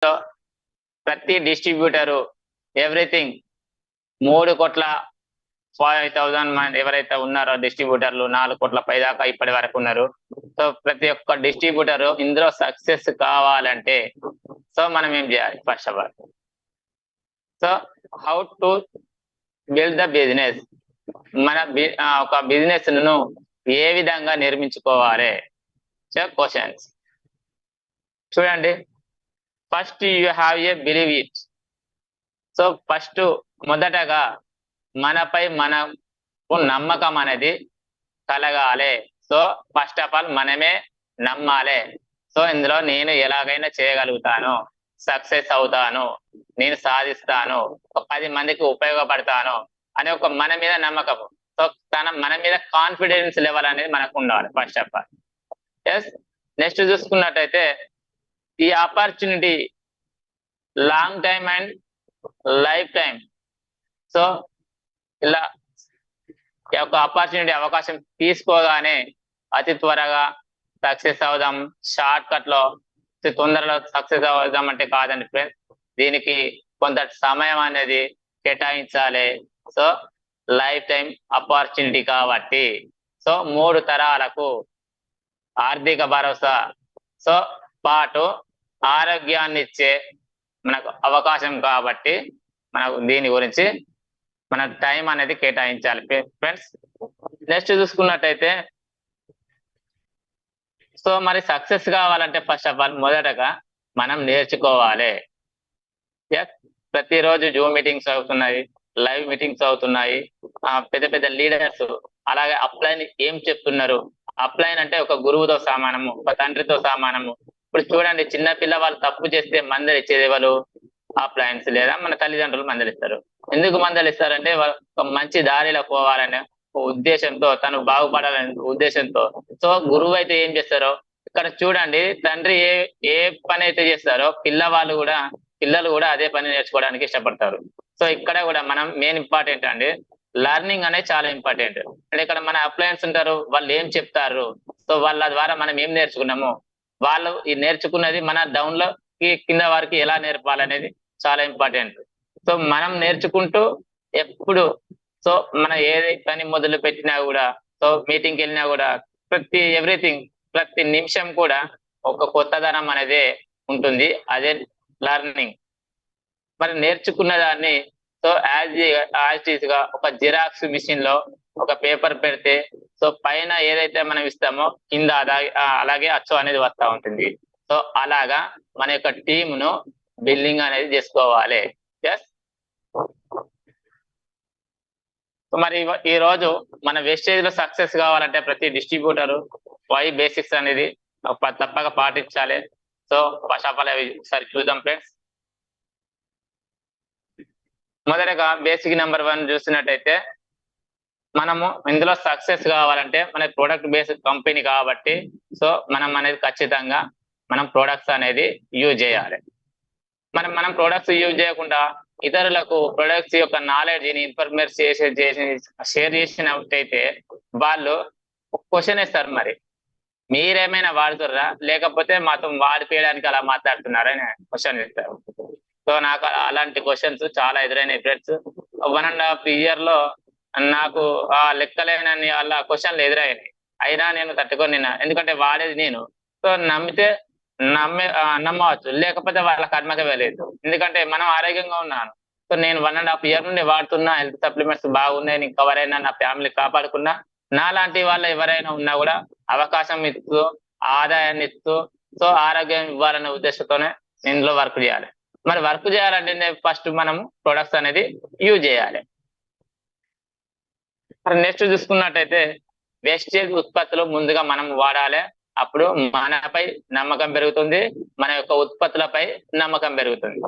ప్రతి distributor everything 3,05,000 మంది ఎవరైతే ఉన్నారో డిస్ట్రిబ్యూటర్లు 4 కోట్ల పైదాకా ఇప్పటి వరకు ఉన్నారు. సో ప్రతి ఒక్క డిస్ట్రిబ్యూటర్ ఇందులో సక్సెస్ కావాలంటే సో మనం ఏం చేయాలి? First of all so how to build the business, మన ఒక బిజినెస్ ను ఏ విధంగా నిర్మించుకోవాలి? సో క్వశ్చన్స్ చూడండి. First you have a believe it. So first మొదటగా మనపై మనకు నమ్మకం అనేది కలగాలి. సో ఫస్ట్ ఆఫ్ ఆల్ మనమే నమ్మాలి. సో ఇందులో నేను ఎలాగైనా చేయగలుగుతాను, సక్సెస్ అవుతాను, నేను సాధిస్తాను, ఒక 10 మందికి ఉపయోగపడతాను అనే ఒక మన మీద నమ్మకం. సో మన మీద కాన్ఫిడెన్స్ లెవెల్ అనేది మనకు ఉండాలి first of all. Yes. Next చూసుకున్నట్టయితే ఈ opportunity long time and life time. So ఇలా ఒక ఆపర్చునిటీ అవకాశం తీసుకోగానే అతి త్వరగా సక్సెస్ అవుదాం, షార్ట్ కట్ లో తొందరలో సక్సెస్ అవుదాం అంటే కాదండి ఫ్రెండ్స్. దీనికి కొంత సమయం అనేది కేటాయించాలి. సో లైఫ్ టైం ఆపర్చునిటీ కాబట్టి సో 3 తరాలకు ఆర్థిక భరోసా సో పాటు ఆరోగ్యాన్ని ఇచ్చే మనకు అవకాశం కాబట్టి మనకు దీని గురించి మన టైం అనేది కేటాయించాలి ఫ్రెండ్స్. నెక్స్ట్ చూసుకున్నట్టయితే సో మరి సక్సెస్ కావాలంటే ఫస్ట్ ఆఫ్ ఆల్ మొదటగా మనం నేర్చుకోవాలి. ప్రతిరోజు జూమ్ మీటింగ్స్ అవుతున్నాయి, లైవ్ మీటింగ్స్ అవుతున్నాయి. పెద్ద పెద్ద లీడర్స్ అలాగే అప్లైన్ ఏం చెప్తున్నారు? అప్లైన్ అంటే ఒక గురువుతో సమానము, ఒక తండ్రితో సమానము. ఇప్పుడు చూడండి, చిన్న పిల్లవాళ్ళు తప్పు చేస్తే మందలిచ్చేది ఎవరు? అప్లైన్స్ లేదా మన తల్లిదండ్రులు మందలిస్తారు. ఎందుకు మందలిస్తారంటే ఒక మంచి దారిలో పోవాలనే ఉద్దేశంతో, తను బాగుపడాలనే ఉద్దేశంతో. సో గురువు అయితే ఏం చేస్తారో ఇక్కడ చూడండి, తండ్రి ఏ పని అయితే చేస్తారో పిల్లలు కూడా అదే పని నేర్చుకోవడానికి ఇష్టపడతారు. సో ఇక్కడ కూడా మనం మెయిన్ ఇంపార్టెంట్ అండి, లెర్నింగ్ అనేది చాలా ఇంపార్టెంట్. అంటే ఇక్కడ మన అప్లయన్స్ ఉంటారు, వాళ్ళు ఏం చెప్తారు, సో వాళ్ళ ద్వారా మనం ఏం నేర్చుకున్నాము, వాళ్ళు ఈ నేర్చుకున్నది మన డౌన్ లో కింద వారికి ఎలా నేర్పాలనేది చాలా ఇంపార్టెంట్. సో మనం నేర్చుకుంటూ ఎప్పుడు సో మన ఏది పని మొదలు పెట్టినా కూడా, సో మీటింగ్కి వెళ్ళినా కూడా ప్రతి నిమిషం కూడా ఒక కొత్తదనం అనేది ఉంటుంది. అదే లెర్నింగ్. మరి నేర్చుకున్న దాన్ని సో యాజ్ ఈజ్ గా ఒక జిరాక్స్ మిషన్ లో ఒక పేపర్ పెడితే సో పైన ఏదైతే మనం ఇస్తామో కింద అలాగే అచ్చు అనేది వస్తూ ఉంటుంది. సో అలాగా మన యొక్క టీమును బిల్డింగ్ అనేది చేసుకోవాలి. ఎస్. మరి ఈ రోజు మన వేస్టేజ్ లో సక్సెస్ కావాలంటే ప్రతి డిస్ట్రిబ్యూటర్ వై బేసిక్స్ అనేది తప్పక పాటించాలి. సో ఫస్ట్ ఆఫ్ ఆల్ ఒకసారి చూద్దాం ఫ్రెండ్స్. మొదటగా బేసిక్ నెంబర్ 1 చూసినట్టయితే, మనము ఇందులో సక్సెస్ కావాలంటే మన ప్రొడక్ట్ బేస్డ్ కంపెనీ కాబట్టి సో మనం అనేది ఖచ్చితంగా మనం ప్రొడక్ట్స్ అనేది యూజ్ చేయాలి. మనం ప్రొడక్ట్స్ యూజ్ చేయకుండా ఇతరులకు ప్రొడక్ట్స్ యొక్క నాలెడ్జ్ని ఇన్ఫర్మేషన్ షేర్ చేసినట్టయితే వాళ్ళు క్వశ్చన్ వేస్తారు, మరి మీరేమైనా వాడుతుర్రా లేకపోతే మాతో వాడిపోయడానికి అలా మాట్లాడుతున్నారా అని క్వశ్చన్ ఇస్తారు. సో నాకు అలాంటి క్వశ్చన్స్ చాలా ఎదురైనాయి ఫ్రెండ్స్. 1.5 year లో నాకు లెక్కలేనని అలా క్వశ్చన్లు ఎదురయ్యాయి. అయినా నేను తట్టుకొని ఎందుకంటే వాడేది నేను. సో నమ్మవచ్చు, లేకపోతే వాళ్ళ కర్మకే వెళ్ళలేదు. ఎందుకంటే మనం ఆరోగ్యంగా ఉన్నాను. సో నేను 1.5 year నుండి వాడుతున్నా, హెల్త్ సప్లిమెంట్స్ బాగున్నాయి, నేను కవర్ అయినా, నా ఫ్యామిలీ కాపాడుకున్నా. నాలాంటి వాళ్ళు ఎవరైనా ఉన్నా కూడా అవకాశం ఇస్తూ, ఆదాయాన్ని ఇస్తూ, సో ఆరోగ్యం ఇవ్వాలనే ఉద్దేశంతోనే ఇందులో వర్క్ చేయాలి. మరి వర్క్ చేయాలంటే ఫస్ట్ మనము ప్రొడక్ట్స్ అనేది యూజ్ చేయాలి. నెక్స్ట్ చూసుకున్నట్టయితే వేస్టేజ్ ఉత్పత్తులు ముందుగా మనం వాడాలి. అప్పుడు మనపై నమ్మకం పెరుగుతుంది, మన యొక్క ఉత్పత్తులపై నమ్మకం పెరుగుతుంది.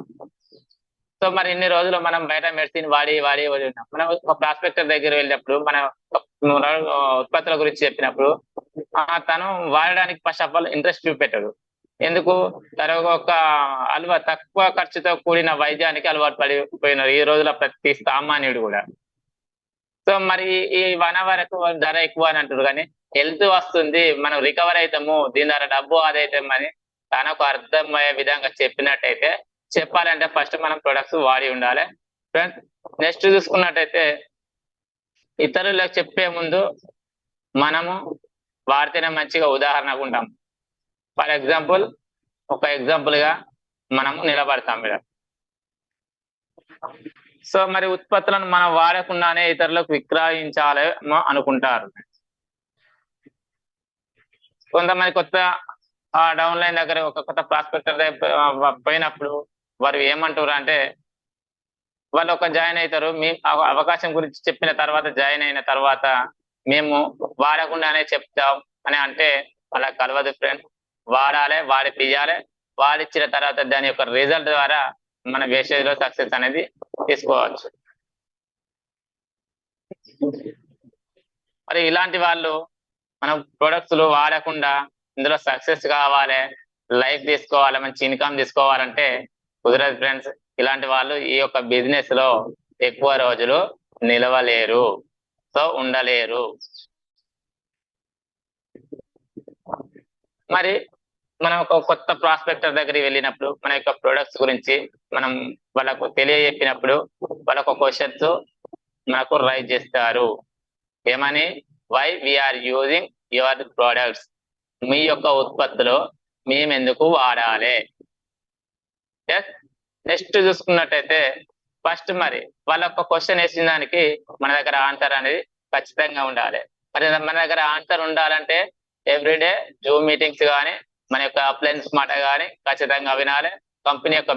సో మరి ఇన్ని రోజులు మనం బయట మెడిసిన్ వాడి ఉన్నాం. మనం ఒక ప్రాస్పెక్టర్ దగ్గర వెళ్ళినప్పుడు మన ఉత్పత్తుల గురించి చెప్పినప్పుడు తను వాడడానికి ఫస్ట్ ఆఫ్ ఆల్ ఇంట్రెస్ట్ చూపెట్టాడు. ఎందుకు? తన ఒక తక్కువ ఖర్చుతో కూడిన వైద్యానికి అలవాటు పడిపోయినారు ఈ రోజుల ప్రతి సామాన్యుడు కూడా. సో మరి ఈ 1 hour ధర ఎక్కువ అని అంటారు, కానీ హెల్త్ వస్తుంది, మనం రికవర్ అవుతాము, దీని ద్వారా డబ్బు ఆదైతామని తనకు అర్థమయ్యే విధంగా చెప్పినట్టయితే, చెప్పాలంటే ఫస్ట్ మనం ప్రొడక్ట్స్ వాడి ఉండాలి ఫ్రెండ్స్. నెక్స్ట్ చూసుకున్నట్టయితే ఇతరులకు చెప్పే ముందు మనము వాడితేనే మంచిగా ఉదాహరణగా ఉంటాం. ఫర్ ఎగ్జాంపుల్, ఒక ఎగ్జాంపుల్ గా మనము నిలబడతాం ఇక్కడ. సో మరి ఉత్పత్తులను మనం వాడకుండానే ఇతరులకు విక్రయించాలి అనుకుంటారు. కొంతమంది కొత్త డౌన్ లైన్ దగ్గర ఒక కొత్త ప్రాస్పెక్టర్ పోయినప్పుడు వారు ఏమంటారు అంటే, వాళ్ళు ఒక జాయిన్ అవుతారు, మేము అవకాశం గురించి చెప్పిన తర్వాత జాయిన్ అయిన తర్వాత మేము వాడకుండానే చెప్తాం అని అంటే అలా కలవదు ఫ్రెండ్స్. వాడాలి, వాడి తీయాలి, వాడిచ్చిన తర్వాత దాని యొక్క రిజల్ట్ ద్వారా మన వేస్టేజ్ లో సక్సెస్ అనేది తీసుకోవచ్చు. మరి ఇలాంటి వాళ్ళు మనం ప్రొడక్ట్స్ వాడకుండా ఇందులో సక్సెస్ కావాలి, లైఫ్ తీసుకోవాలి, మంచి ఇన్కమ్ తీసుకోవాలంటే కుదరదు ఫ్రెండ్స్. ఇలాంటి వాళ్ళు ఈ యొక్క బిజినెస్ లో ఎక్కువ రోజులు నిలవలేరు, సో ఉండలేరు. మరి మనం ఒక కొత్త ప్రాస్పెక్టర్ దగ్గరికి వెళ్ళినప్పుడు మన యొక్క ప్రొడక్ట్స్ గురించి మనం వాళ్ళకు తెలియజెప్పినప్పుడు వాళ్ళకు క్వశ్చన్స్ మనకు రైజ్ చేస్తారు. ఏమని? Why we are using your products, మీ యొక్క ఉత్పత్తులు మేము ఎందుకు వాడాలి. నెక్స్ట్ చూసుకున్నట్టయితే ఫస్ట్ మరి వాళ్ళ ఒక క్వశ్చన్ వేసిన దానికి మన దగ్గర ఆన్సర్ అనేది ఖచ్చితంగా ఉండాలి. మరి మన దగ్గర ఆన్సర్ ఉండాలంటే ఎవ్రీడే జూమ్ మీటింగ్స్ కానీ మన యొక్క అప్లయన్స్ మాట కానీ ఖచ్చితంగా వినాలి. కంపెనీ యొక్క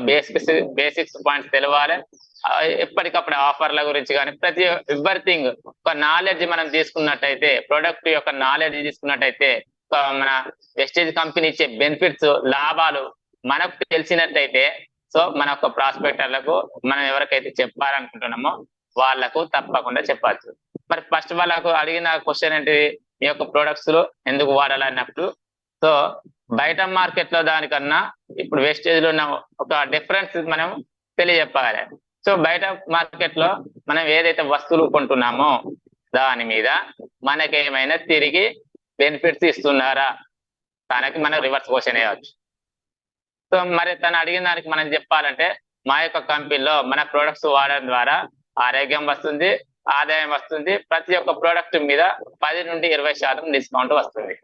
బేసిక్స్ పాయింట్స్ తెలవాలి. ఎప్పటికప్పుడు ఆఫర్ల గురించి కానీ ప్రతి ఎవ్రీథింగ్ ఒక నాలెడ్జ్ మనం తీసుకున్నట్టయితే, ప్రొడక్ట్ యొక్క నాలెడ్జ్ తీసుకున్నట్టయితే మన వెస్టేజ్ కంపెనీ ఇచ్చే బెనిఫిట్స్, లాభాలు మనకు తెలిసినట్టయితే, సో మన యొక్క ప్రాస్పెక్టర్లకు మనం ఎవరికైతే చెప్పాలనుకుంటున్నామో వాళ్ళకు తప్పకుండా చెప్పచ్చు. మరి ఫస్ట్ వాళ్ళకు అడిగిన క్వశ్చన్ ఏంటి? మీ యొక్క ప్రొడక్ట్స్ లో ఎందుకు వాడాలన్నప్పుడు, సో బయట మార్కెట్ లో దానికన్నా ఇప్పుడు వేస్టేజ్ లో ఉన్న ఒక డిఫరెన్స్ మనం తెలియజెప్పాలి. సో బయట మార్కెట్ లో మనం ఏదైతే వస్తువులు కొంటున్నామో దాని మీద మనకేమైనా తిరిగి బెనిఫిట్స్ ఇస్తున్నారా, తనకి మనం రివర్స్ క్వశ్చన్ వేయవచ్చు. సో మరి తను అడిగిన దానికి మనం చెప్పాలంటే, మా యొక్క కంపెనీలో మన ప్రొడక్ట్స్ వాడడం ద్వారా ఆరోగ్యం వస్తుంది, ఆదాయం వస్తుంది, ప్రతి ఒక్క ప్రోడక్ట్ మీద 10 నుండి 20% డిస్కౌంట్ వస్తుంది.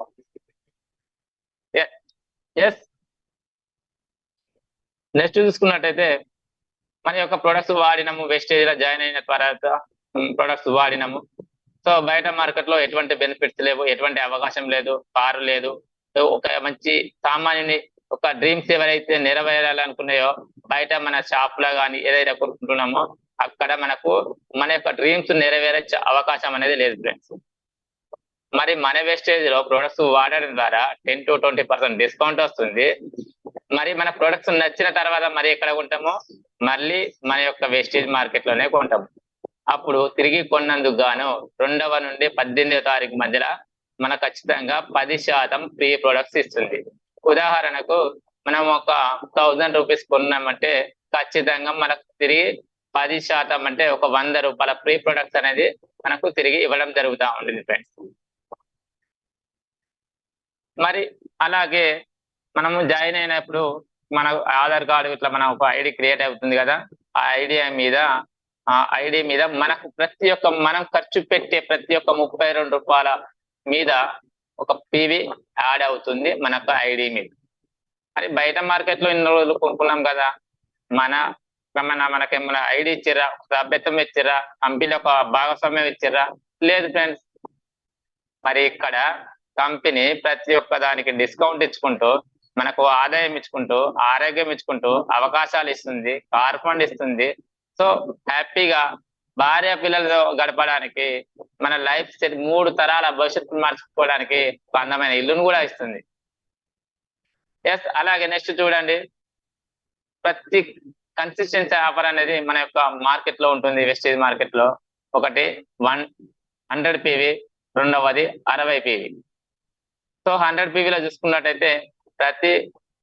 నెక్స్ట్ చూసుకున్నట్టయితే మన యొక్క ప్రొడక్ట్స్ వాడినాము, వేస్టేజ్ లో జాయిన్ అయిన తర్వాత ప్రొడక్ట్స్ వాడినాము. సో బయట మార్కెట్ లో ఎటువంటి బెనిఫిట్స్ లేవు, ఎటువంటి అవకాశం లేదు, కారు లేదు. సో ఒక మంచి సామాన్యుని ఒక డ్రీమ్స్ ఎవరైతే నెరవేరాలనుకున్నాయో బయట మన షాప్ లో కానీ ఏదైతే కొనుక్కుంటున్నామో అక్కడ మనకు మన యొక్క డ్రీమ్స్ నెరవేరే అవకాశం అనేది లేదు ఫ్రెండ్స్. మరి మన వేస్టేజ్ లో ప్రొడక్ట్స్ వాడడం ద్వారా 10 to 20% డిస్కౌంట్ వస్తుంది. మరి మన ప్రొడక్ట్స్ నచ్చిన తర్వాత మరి ఎక్కడ కొంటామో మళ్ళీ మన యొక్క వేస్టేజ్ మార్కెట్ లోనే కొంటాము. అప్పుడు తిరిగి కొన్నందుకు గాను 2వ నుండి 18వ తారీఖు మధ్యలో మన ఖచ్చితంగా 10% ఫ్రీ ప్రొడక్ట్స్ ఇస్తుంది. ఉదాహరణకు మనం ఒక 1000 రూపీస్ కొన్నామంటే ఖచ్చితంగా మనకు తిరిగి 10% అంటే ఒక 100 రూపాయల ఫ్రీ ప్రొడక్ట్స్ అనేది మనకు తిరిగి ఇవ్వడం జరుగుతూ ఉంటుంది ఫ్రెండ్స్. మరి అలాగే మనము జాయిన్ అయినప్పుడు మన ఆధార్ కార్డు ఇట్లా మన ఒక ఐడి క్రియేట్ అవుతుంది కదా, ఆ ఐడి మీద మనకు ప్రతి ఒక్క మనం ఖర్చు పెట్టే ప్రతి ఒక్క 32 రూపాయల మీద ఒక పివి యాడ్ అవుతుంది మన యొక్క ఐడి మీద. అది బయట మార్కెట్ లో ఇన్ని రోజులు కొనుక్కున్నాం కదా, మనకేమైనా ఐడి ఇచ్చిర్రా, సభ్యత్వం ఇచ్చిర్రా, కంపెనీ ఒక భాగస్వామ్యం ఇచ్చిర్రా? లేదు ఫ్రెండ్స్. మరి ఇక్కడ కంపెనీ ప్రతి ఒక్క దానికి డిస్కౌంట్ ఇచ్చుకుంటూ, మనకు ఆదాయం ఇచ్చుకుంటూ, ఆరోగ్యం ఇచ్చుకుంటూ, అవకాశాలు ఇస్తుంది, కార్ ఫండ్ ఇస్తుంది. సో హ్యాపీగా భార్య పిల్లలతో గడపడానికి, మన లైఫ్ స్టైల్ 3 తరాల భవిష్యత్తు మార్చుకోవడానికి ఒక అందమైన ఇల్లును కూడా ఇస్తుంది. అలాగే నెక్స్ట్ చూడండి, ప్రతి కన్సిస్టెన్సీ ఆఫర్ అనేది మన యొక్క మార్కెట్ లో ఉంటుంది. వెస్టేజ్ మార్కెట్ లో ఒకటి 100 PV, రెండవది 60 PV. సో 100 PV లో చూసుకున్నట్టయితే ప్రతి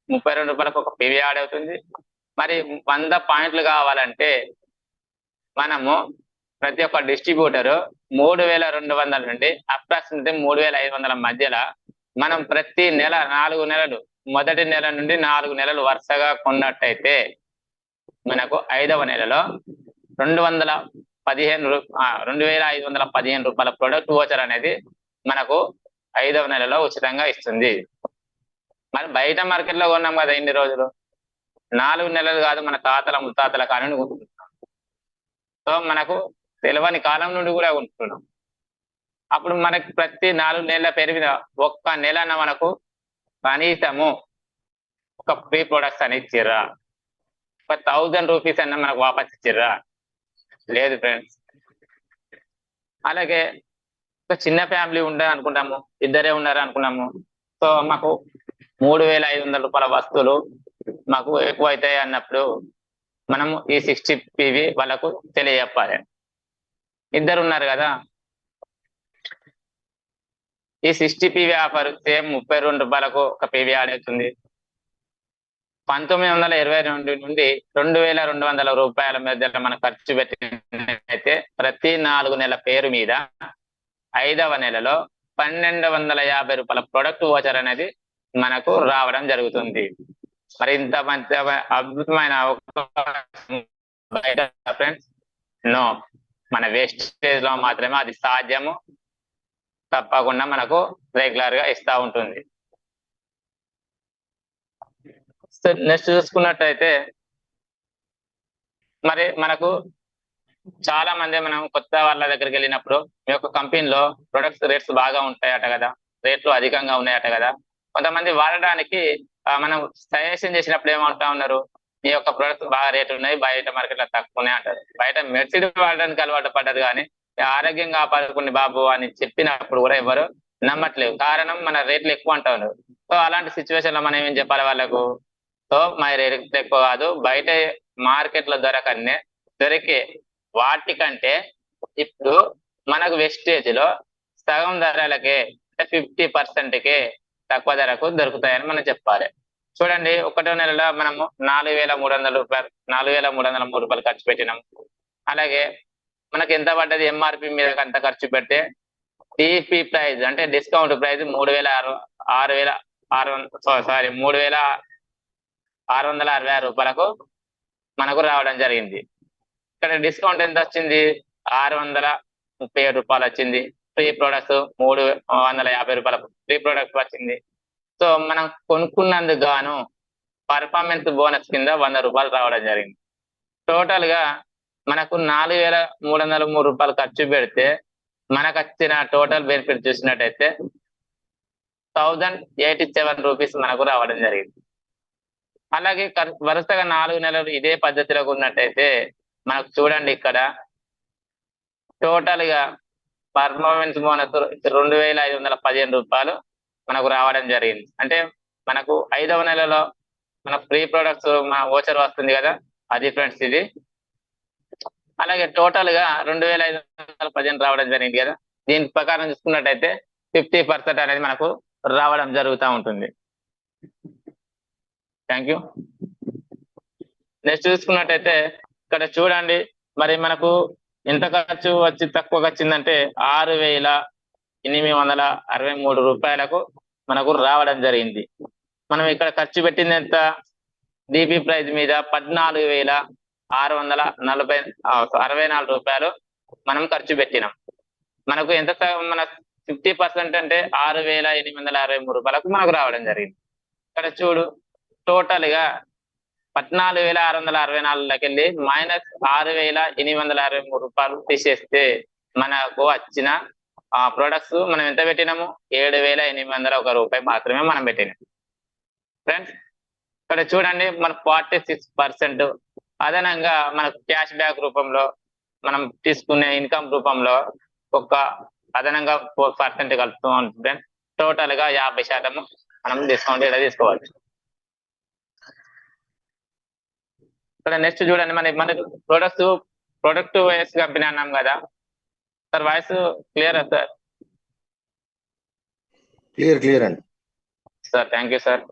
32 రూపాయలకు ఒక PV యాడ్ అవుతుంది. మరి 100 పాయింట్లు కావాలంటే మనము ప్రతి ఒక్క డిస్ట్రిబ్యూటర్ 3200 నుండి అప్రాక్సిమేట్లీ 3500 మధ్యలో మనం ప్రతి నెల 4 నెలలు మొదటి నెల నుండి 4 నెలలు వరుసగా కొన్నట్టయితే మనకు 5వ నెలలో 2515 రూపాయల ప్రొడక్ట్ వోచర్ అనేది మనకు 5వ నెలలో ఉచితంగా ఇస్తుంది. మరి బయట మార్కెట్లో కొన్నాం కదా ఇన్ని రోజులు, 4 నెలలు కాదు, మన తాతల ముత్తాతల కాలం నుండి కొంటున్నాం. సో మనకు తెలియని కాలం నుండి కూడా కొంటున్నాం. అప్పుడు మనకి ప్రతి 4 నెలల పేరు మీద ఒక్క నెలన మనకు కనీసము ఒక ఫ్రీ ప్రొడక్ట్స్ అని ఇచ్చిర్రా, ఒక 1000 రూపీస్ అన్న మనకు వాపస్ ఇచ్చిర్రా? లేదు ఫ్రెండ్స్. అలాగే ఒక చిన్న ఫ్యామిలీ ఉండే అనుకుంటాము, ఇద్దరే ఉన్నారు అనుకున్నాము. సో మాకు 3500 రూపాయల వస్తువులు మాకు ఎక్కువ అవుతాయి అన్నప్పుడు మనము ఈ 60 PV వాళ్ళకు తెలియజెప్పాలి. ఇద్దరు ఉన్నారు కదా, ఈ 60 PV ఆఫర్ సేమ్ 32 రూపాయలకు ఒక PV యాడ్ అవుతుంది. 1922 నుండి 2200 రూపాయల మధ్యలో మనం ఖర్చు పెట్టినైతే ప్రతి 4 నెలల పేరు మీద 5వ నెలలో 1250 రూపాయల ప్రొడక్ట్ వోచర్ అనేది మనకు రావడం జరుగుతుంది. మరి ఇంత మంచి అద్భుతమైన బయట ఫ్రెండ్స్ నో, మన వేస్టేజ్ లో మాత్రమే అది సాధ్యము. తప్పకుండా మనకు రెగ్యులర్ గా ఇస్తా ఉంటుంది. నెక్స్ట్ చూసుకున్నట్టయితే మరి మనకు చాలా మంది మనం కొత్త వాళ్ళ దగ్గరికి వెళ్ళినప్పుడు మీ యొక్క కంపెనీలో ప్రొడక్ట్స్ రేట్స్ బాగా ఉంటాయట కదా, రేట్లు అధికంగా ఉన్నాయట కదా. కొంతమంది వాడడానికి మనం సజెషన్ చేసినప్పుడు ఏమంటా ఉన్నారు, మీ యొక్క ప్రొడక్ట్స్ బాగా రేట్లు ఉన్నాయి, బయట మార్కెట్లో తక్కువ ఉన్నాయి అంటారు. బయట మెడిసిన్ వాడడానికి అలవాటు పడ్డారు కానీ ఆరోగ్యంగా కాపాడుకుని బాబు అని చెప్పినప్పుడు కూడా ఎవరు నమ్మట్లేదు. కారణం మన రేట్లు ఎక్కువ అంటా ఉన్నారు. సో అలాంటి సిచ్యువేషన్ లో మనం ఏం చెప్పాలి వాళ్ళకు, సో మా రేట్లు ఎక్కువ కాదు, బయట మార్కెట్ లో దొరికే వాటికంటే ఇప్పుడు మనకు వెస్టేజ్ లో సగం ధరలకే 50%కే తక్కువ ధరకు దొరుకుతాయని మనం చెప్పాలి. చూడండి, 1వ నెలలో మనము 4300 రూపాయలు 4303 రూపాయలు ఖర్చు పెట్టినాం. అలాగే మనకి ఎంత పడ్డది, MRP మీద అంత ఖర్చు పెడితే టీపీ ప్రైస్ అంటే డిస్కౌంట్ ప్రైస్ 3666 రూపాయలకు మనకు రావడం జరిగింది. ఇక్కడ డిస్కౌంట్ ఎంత వచ్చింది, 637 రూపాయలు వచ్చింది. ఫ్రీ ప్రొడక్ట్స్ 350 రూపాయల ఫ్రీ ప్రొడక్ట్స్ వచ్చింది. సో మనం కొనుక్కున్నందుకు గాను పర్ఫార్మెన్స్ బోనస్ కింద 100 రూపాయలు రావడం జరిగింది. టోటల్ గా మనకు 4303 రూపాయలు ఖర్చు పెడితే మనకు వచ్చిన టోటల్ బెనిఫిట్ చూసినట్టయితే 1087 రూపీస్ మనకు రావడం జరిగింది. అలాగే వరుసగా 4 నెలలు ఇదే పద్ధతిలో ఉన్నట్టయితే మనకు చూడండి, ఇక్కడ టోటల్ గా పర్ఫార్మెన్స్ బోనస్ 2515 రూపాయలు మనకు రావడం జరిగింది. అంటే మనకు 5వ నెలలో మన ఫ్రీ ప్రొడక్ట్స్ మన వోచర్ వస్తుంది కదా, అది ఫ్రెండ్స్ ఇది. అలాగే టోటల్ గా 2515 రావడం జరిగింది కదా. దీని ప్రకారం చూసుకున్నట్టయితే 50% అనేది మనకు రావడం జరుగుతూ ఉంటుంది. Thank you. నెక్స్ట్ చూసుకున్నట్టయితే ఇక్కడ చూడండి, మరి మనకు ఎంత ఖర్చు వచ్చి తక్కువ వచ్చిందంటే 6863 రూపాయలకు మనకు రావడం జరిగింది. మనం ఇక్కడ ఖర్చు పెట్టింది ఎంత, డిపి ప్రైస్ మీద 14664 రూపాయలు మనం ఖర్చు పెట్టినాం. మనకు ఎంత, మన 50% అంటే 6863 రూపాయలకు మనకు రావడం జరిగింది. ఇక్కడ చూడు, టోటల్ గా 14664 వెళ్ళి -6863 రూపాయలు తీసేస్తే మనకు వచ్చిన ప్రొడక్ట్స్ మనం ఎంత పెట్టినాము, 7801 రూపాయి మాత్రమే మనం పెట్టినాం. ఫ్రెండ్స్ ఇక్కడ చూడండి, మన 46% అదనంగా మనకు క్యాష్ బ్యాక్ రూపంలో మనం తీసుకునే ఇన్కమ్ రూపంలో ఒక అదనంగా 4% కలుపుతూ ఉంటుంది ఫ్రెండ్స్. టోటల్ గా 50% మనం డిస్కౌంట్ ఇలా తీసుకోవచ్చు. ఇక్కడ నెక్స్ట్ చూడండి, మన ప్రొడక్ట్ వైస్ కంపెనీ అన్నాం కదా సార్. వాయిస్ క్లియరా సార్? క్లియర్ అండి సార్. Thank you sir.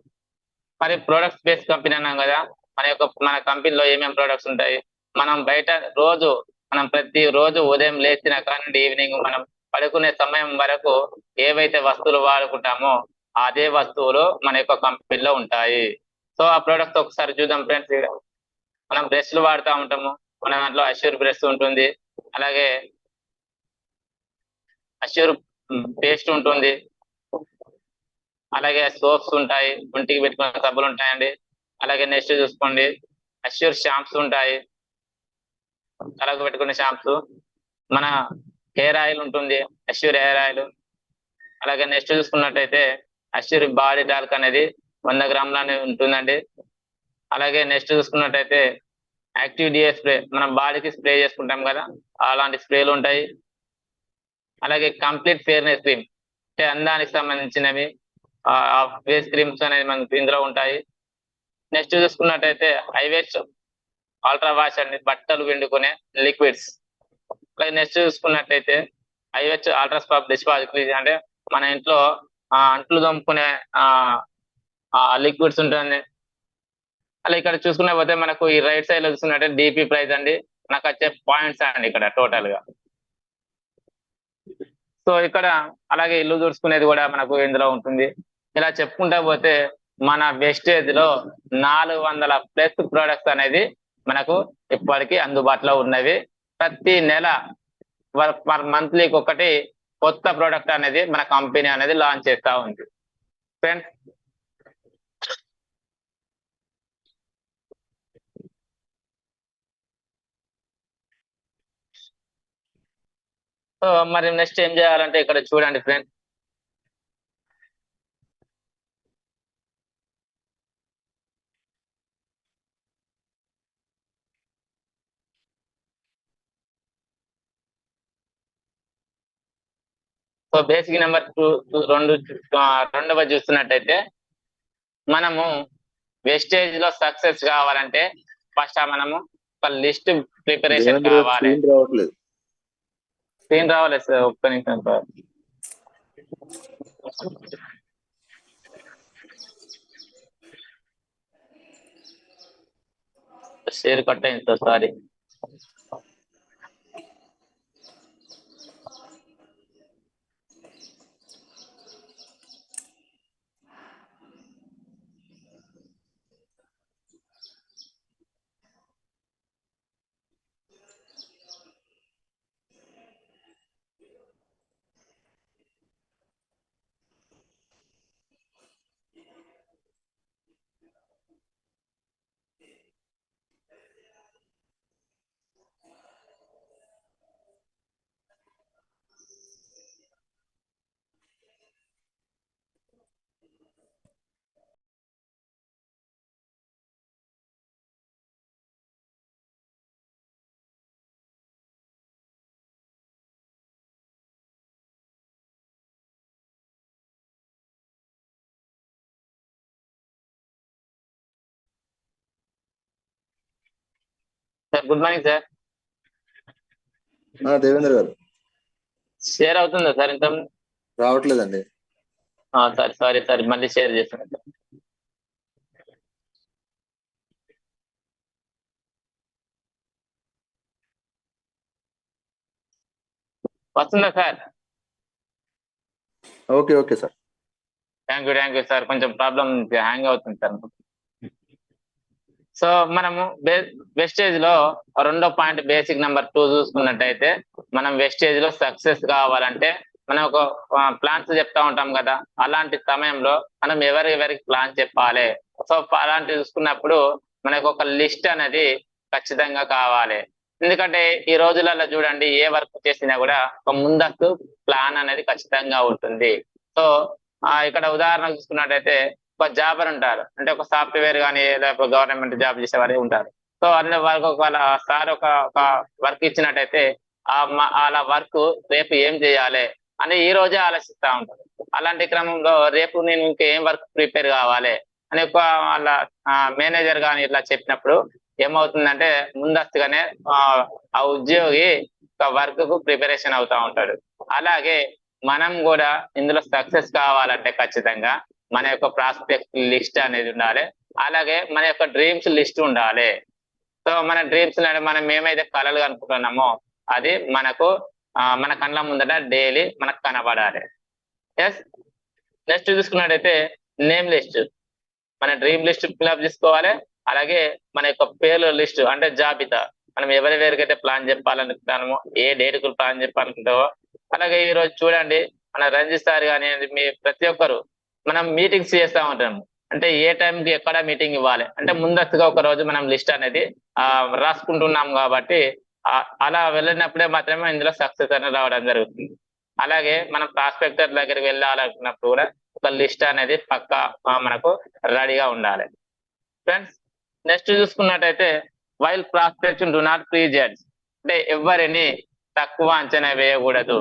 మరి ప్రొడక్ట్స్ బేస్ కంపెనీ అన్నాం కదా, మన కంపెనీలో ఏమేమి ప్రొడక్ట్స్ ఉంటాయి, మనం బయట మనం ప్రతి రోజు ఉదయం లేచిన కానీ ఈవినింగ్ మనం పడుకునే సమయం వరకు ఏవైతే వస్తువులు వాడుకుంటామో అదే వస్తువులు మన యొక్క కంపెనీలో ఉంటాయి. సో ఆ ప్రొడక్ట్స్ ఒకసారి చూద్దాం ఫ్రెండ్స్. మనం బ్రష్లు వాడుతూ ఉంటాము. మన దాంట్లో అష్యూర్ బ్రష్ ఉంటుంది, అలాగే అష్యూర్ పేస్ట్ ఉంటుంది, అలాగే సోప్స్ ఉంటాయి, ఒంటికి పెట్టుకునే సబ్బులు ఉంటాయండి. అలాగే నెక్స్ట్ చూసుకోండి అష్యూర్ షాంప్స్ ఉంటాయి, తలకు పెట్టుకునే షాంప్స్. మన హెయిర్ ఆయిల్ ఉంటుంది, అష్యూర్ హెయిర్ ఆయిల్. అలాగే నెక్స్ట్ చూసుకున్నట్టయితే అష్యూర్ బాడీ టాల్క్ అనేది 100 గ్రాములు ఉంటుందండి. అలాగే నెక్స్ట్ చూసుకున్నట్టయితే యాక్టివ్ డిఏ స్ప్రే, మనం బాడీకి స్ప్రే చేసుకుంటాం కదా, అలాంటి స్ప్రేలు ఉంటాయి. అలాగే కంప్లీట్ ఫేర్నెస్ క్రీమ్, అంటే అందానికి సంబంధించినవి ఫేస్ క్రీమ్స్ అనేది మనకి ఇందులో ఉంటాయి. నెక్స్ట్ చూసుకున్నట్టయితే హైవేస్ట్ అల్ట్రా వాష్ అండి, బట్టలు పిండుకునే లిక్విడ్స్. అలాగే నెక్స్ట్ చూసుకున్నట్టయితే హైవేస్ట్ అల్ట్రా స్పాప్ డిష్ వాష్, అంటే మన ఇంట్లో అంట్లు తోముకునే లిక్విడ్స్ ఉంటుంది. అలా ఇక్కడ చూసుకున్న పోతే మనకు ఈ రైట్ సైడ్ లో చూసుకున్నట్టే డిపి ప్రైస్ అండి, నాకు వచ్చే పాయింట్స్ అండి ఇక్కడ టోటల్ గా. సో ఇక్కడ అలాగే ఇల్లు తుడుచుకునేది కూడా మనకు ఇందులో ఉంటుంది. ఇలా చెప్పుకుంటా పోతే మన వెస్టేజ్ లో 400+ ప్రొడక్ట్స్ అనేది మనకు ఇప్పటికీ అందుబాటులో ఉన్నవి. ప్రతి నెల మంత్లీకి ఒకటి కొత్త ప్రోడక్ట్ అనేది మన కంపెనీ అనేది లాంచ్ చేస్తూ ఉంది ఫ్రెండ్స్. సో మరి నెక్స్ట్ ఏం చేయాలంటే ఇక్కడ చూడండి ఫ్రెండ్స్. సో బేసిక్ నెంబర్ 2 చూస్తున్నట్టయితే మనము వెస్టేజ్ లో సక్సెస్ కావాలంటే ఫస్ట్ మనము ఒక లిస్ట్ ప్రిపరేషన్ కావాలి. స్క్రీన్ రావాలి సార్, ఒక్క నిమిషం సార్. షేర్ కట్ అయింది sir, sorry. Sir good morning sir. Devendra గారు షేర్ అవుతుందా సార్? ఇంత రావట్లేదండి. సార్ సారీ సార్, మళ్ళీ షేర్ చేస్తాను సార్. వస్తుందా sir? Okay okay sir. Thank you sir. కొంచెం ప్రాబ్లం హ్యాంగ్ అవుతుంది సార్. సో మనము వెస్టేజ్ లో 2వ పాయింట్ బేసిక్ నెంబర్ 2 చూసుకున్నట్టయితే మనం వెస్టేజ్ లో సక్సెస్ కావాలంటే మనం ఒక ప్లాన్స్ చెప్తా ఉంటాం కదా, అలాంటి సమయంలో మనం ఎవరికి ప్లాన్ చెప్పాలి. సో అలాంటి చూసుకున్నప్పుడు మనకు ఒక లిస్ట్ అనేది ఖచ్చితంగా కావాలి. ఎందుకంటే ఈ రోజులలో చూడండి, ఏ వర్క్ చేసినా కూడా ఒక ముందస్తు ప్లాన్ అనేది ఖచ్చితంగా ఉంటుంది. సో ఇక్కడ ఉదాహరణ చూసుకున్నట్టయితే ఒక జాబర్ ఉంటారు, అంటే ఒక సాఫ్ట్వేర్ కానీ లేకపోతే గవర్నమెంట్ జాబ్ చేసేవారే ఉంటారు. సో అన్ని వర్క్ ఒకవేళ సార్ ఒక వర్క్ ఇచ్చినట్టయితే అలా వర్క్ రేపు ఏం చేయాలి అని ఈ రోజే ఆలోచిస్తా ఉంటారు. అలాంటి క్రమంలో రేపు నేను ఇంకేం వర్క్ ప్రిపేర్ కావాలి అని ఒక వాళ్ళ మేనేజర్ కానీ ఇట్లా చెప్పినప్పుడు ఏమవుతుందంటే ముందస్తుగానే ఆ ఉద్యోగి ఒక వర్క్ కు ప్రిపరేషన్ అవుతా ఉంటాడు. అలాగే మనం కూడా ఇందులో సక్సెస్ కావాలంటే ఖచ్చితంగా మన యొక్క ప్రాస్పెక్ట్ లిస్ట్ అనేది ఉండాలి, అలాగే మన యొక్క డ్రీమ్స్ లిస్ట్ ఉండాలి. సో మన డ్రీమ్స్ మనం ఏమైతే కలలు అనుకుంటున్నామో అది మనకు మన కళ్ళ ముందట డైలీ మనకు కనబడాలి. ఎస్. నెక్స్ట్ చూసుకున్నట్టయితే నేమ్ లిస్ట్, మన డ్రీమ్ లిస్ట్ ఫిల్అప్ చేసుకోవాలి. అలాగే మన యొక్క పేర్ల లిస్ట్ అంటే జాబితా, మనం ఎవరెవరికైతే ప్లాన్ చెప్పాలనుకుంటామో, ఏ డేట్కు ప్లాన్ చెప్పాలనుకుంటామో. అలాగే ఈ రోజు చూడండి, మన రంజిత్ సార్ కానీ మీ ప్రతి ఒక్కరు మనం మీటింగ్స్ చేస్తూ ఉంటాము. అంటే ఏ టైంకి ఎక్కడ మీటింగ్ ఇవ్వాలి అంటే ముందస్తుగా ఒక రోజు మనం లిస్ట్ అనేది రాసుకుంటున్నాం కాబట్టి అలా వెళ్ళినప్పుడే మాత్రమే ఇందులో సక్సెస్ అనేది రావడం జరుగుతుంది. అలాగే మనం ప్రాస్పెక్టర్ దగ్గరికి వెళ్ళాలనుకున్నప్పుడు కూడా ఒక లిస్ట్ అనేది పక్కా మనకు రెడీగా ఉండాలి. ఫ్రెండ్స్, నెక్స్ట్ చూసుకున్నట్టయితే while prospecting do not prejudge, అంటే ఎవరిని తక్కువ అంచనా వేయకూడదు.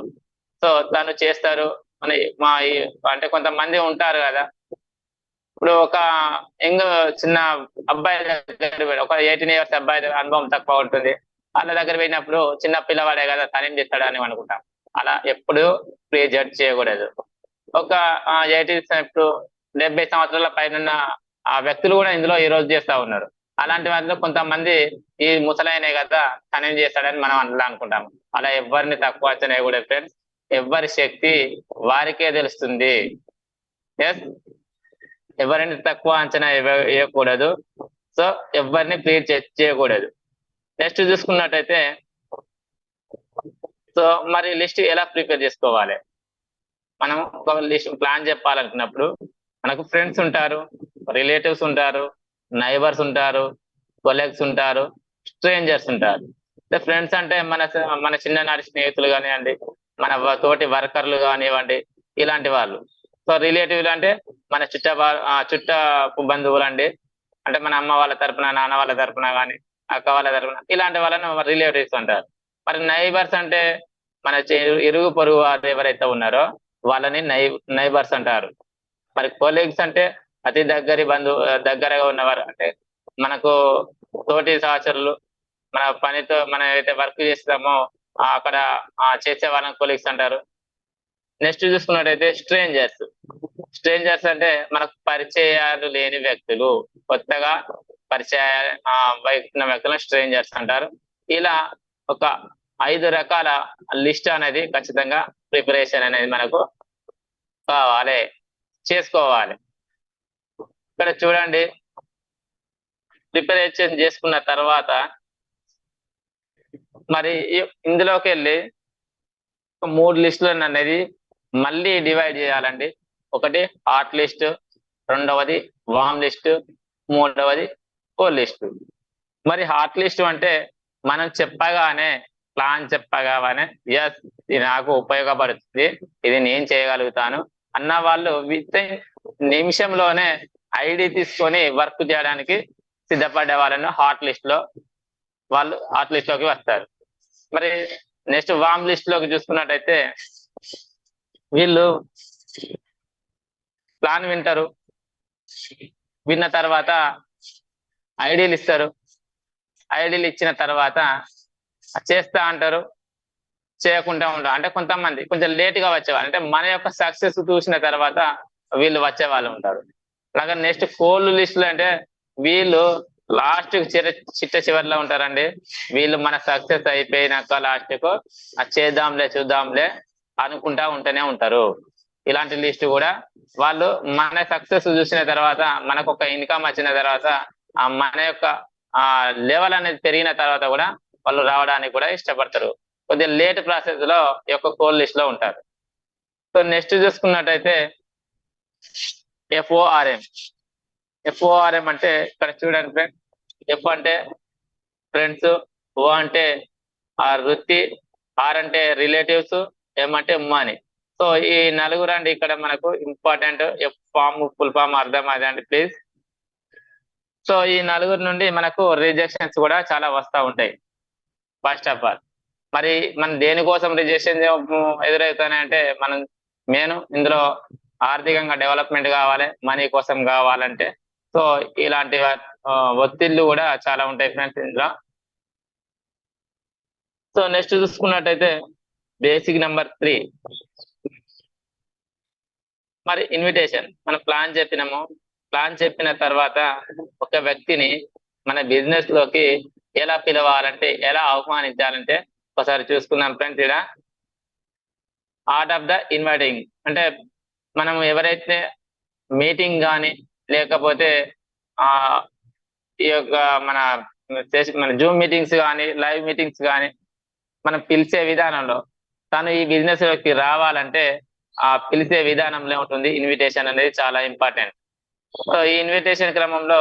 సో తను చేస్తారు అని అంటే కొంతమంది ఉంటారు కదా, ఇప్పుడు ఒక చిన్న అబ్బాయి దగ్గర ఒక 18 years అబ్బాయి అనుభవం తక్కువ ఉంటుంది, వాళ్ళ దగ్గర పోయినప్పుడు చిన్న పిల్లవాడే కదా తనేం చేస్తాడు అని అనుకుంటాం. అలా ఎప్పుడు ప్రీ జడ్జ్ చేయకూడదు. ఒక 70 సంవత్సరాల పైన ఆ వ్యక్తులు కూడా ఇందులో ఈ రోజు చేస్తా ఉన్నారు. అలాంటి వాటిలో కొంతమంది ఈ ముసలైనే కదా తనేం చేస్తాడని మనం అనుకుంటాము. అలా ఎవరిని తక్కువ అంచనా వేయకూడదు ఫ్రెండ్స్. ఎవరి శక్తి వారికే తెలుస్తుంది. ఎస్, ఎవరిని తక్కువ అంచనా వేయకూడదు. సో ఎవరిని ప్లీజ్ చేయకూడదు. నెక్స్ట్ చూసుకున్నట్టయితే సో మరి లిస్ట్ ఎలా ప్రిపేర్ చేసుకోవాలి? మనం ఒక లిస్ట్ ప్లాన్ చెప్పాలనుకున్నప్పుడు మనకు ఫ్రెండ్స్ ఉంటారు, రిలేటివ్స్ ఉంటారు, నైబర్స్ ఉంటారు, కొలీగ్స్ ఉంటారు, స్ట్రేంజర్స్ ఉంటారు. ఫ్రెండ్స్ అంటే మన చిన్ననాటి స్నేహితులు కానివ్వండి, మన తోటి వర్కర్లు కానివ్వండి, ఇలాంటి వాళ్ళు. సో రిలేటివ్లు అంటే మన చుట్టపు బంధువులు అండి, అంటే మన అమ్మ వాళ్ళ తరపున, నాన్న వాళ్ళ తరపున కానీ, అక్క వాళ్ళ తరపున, ఇలాంటి వాళ్ళని రిలేటివ్స్ అంటారు. మరి నైబర్స్ అంటే మన ఇరుగు పొరుగు వారు ఎవరైతే ఉన్నారో వాళ్ళని నైబర్స్ అంటారు. మరి కొలీగ్స్ అంటే అతి దగ్గరగా ఉన్నవారు, అంటే మనకు తోటి సహచరులు, మన పనితో మనం ఏదైతే వర్క్ చేస్తామో అక్కడ చేసే వాళ్ళని కొలీగ్స్ అంటారు. నెక్స్ట్ చూసుకున్నట్టయితే స్ట్రేంజర్స్ అంటే మనకు పరిచయాలు లేని వ్యక్తులు, కొత్తగా పరిచయం వ్యక్తులను స్ట్రేంజర్స్ అంటారు. ఇలా ఒక 5 రకాల లిస్ట్ అనేది ఖచ్చితంగా ప్రిపరేషన్ అనేది మనకు కావాలి, చేసుకోవాలి. ఇక్కడ చూడండి, ప్రిపరేషన్ చేసుకున్న తర్వాత మరి ఇందులోకి వెళ్ళి 3 లిస్టులను అనేది మళ్ళీ డివైడ్ చేయాలండి. ఒకటి హాట్ లిస్ట్, రెండవది వామ్ లిస్ట్, మూడవది కోల్డ్ లిస్ట్. మరి హాట్ లిస్ట్ అంటే మనం ప్లాన్ చెప్పగానే ఎస్ ఇది నాకు ఉపయోగపడుతుంది, ఇది నేను చేయగలుగుతాను అన్న వాళ్ళు విత్ నిమిషంలోనే ఐడి తీసుకొని వర్క్ చేయడానికి సిద్ధపడే వాళ్ళను హాట్ లిస్ట్ లోకి వస్తారు. మరి నెక్స్ట్ వామ్ లిస్ట్ లోకి చూసుకున్నట్టయితే వీళ్ళు ప్లాన్ వింటారు, విన్న తర్వాత ఐడీలు ఇస్తారు, ఐడీలు ఇచ్చిన తర్వాత చేస్తా అంటారు, చేయకుండా ఉంటారు. అంటే కొంతమంది కొంచెం లేట్గా వచ్చేవాళ్ళు, అంటే మన యొక్క సక్సెస్ చూసిన తర్వాత వీళ్ళు వచ్చే వాళ్ళు ఉంటారు. అలాగే నెక్స్ట్ కోల్డ్ లిస్టులు అంటే వీళ్ళు లాస్ట్ చివరిలో ఉంటారండి. వీళ్ళు మన సక్సెస్ అయిపోయినాక లాస్ట్కు చూద్దాంలే అనుకుంటా ఉంటూనే ఉంటారు. ఇలాంటి లిస్ట్ కూడా వాళ్ళు మన సక్సెస్ చూసిన తర్వాత, మనకు ఒక ఇన్కమ్ వచ్చిన తర్వాత, మన యొక్క లెవెల్ అనేది పెరిగిన తర్వాత కూడా వాళ్ళు రావడానికి కూడా ఇష్టపడతారు. కొద్దిగా లేట్ ప్రాసెస్ లో ఈ యొక్క కోల్డ్ లిస్ట్ లో ఉంటారు. సో నెక్స్ట్ చూసుకున్నట్టయితే ఎఫ్ఓఆర్ఎం అంటే ఇక్కడ చూడండి ఫ్రెండ్స్. ఎఫ్ అంటే ఫ్రెండ్స్, ఓ అంటే వృత్తి, ఆర్ అంటే రిలేటివ్స్, ఎం అంటే మనీ. సో ఈ నలుగురు అండి ఇక్కడ మనకు important. F form full form అర్థం అదండి ప్లీజ్. సో ఈ నలుగురు నుండి మనకు రిజెక్షన్స్ కూడా చాలా వస్తూ ఉంటాయి. ఫస్ట్ ఆఫ్ ఆల్ మరి మనం దేనికోసం రిజెక్షన్ ఎదురవుతానంటే నేను ఇందులో ఆర్థికంగా డెవలప్మెంట్ కావాలి, మనీ కోసం కావాలంటే సో ఇలాంటి ఒత్తిళ్లు కూడా చాలా ఉంటాయి ఫ్రెండ్స్ ఇందులో. సో నెక్స్ట్ చూసుకున్నట్టయితే బేసిక్ నెంబర్ 3 మరి ఇన్విటేషన్. మనం ప్లాన్ చెప్పిన తర్వాత ఒక వ్యక్తిని మన బిజినెస్ లోకి ఎలా పిలవాలంటే, ఎలా ఆహ్వానించాలంటే ఒకసారి చూసుకుందాం ఫ్రెండ్స్. ఇక్కడ ఆర్ట్ ఆఫ్ ద ఇన్వైటింగ్ అంటే మనం ఎవరైతే మీటింగ్ కానీ లేకపోతే ఆ ఈ యొక్క మన మన జూమ్ మీటింగ్స్ కానీ లైవ్ మీటింగ్స్ కానీ మనం పిలిచే విధానంలో తను ఈ బిజినెస్ లోకి రావాలంటే ఆ పిలిచే విధానంలో ఉంటుంది ఇన్విటేషన్ అనేది చాలా ఇంపార్టెంట్. సో ఈ ఇన్విటేషన్ క్రమంలో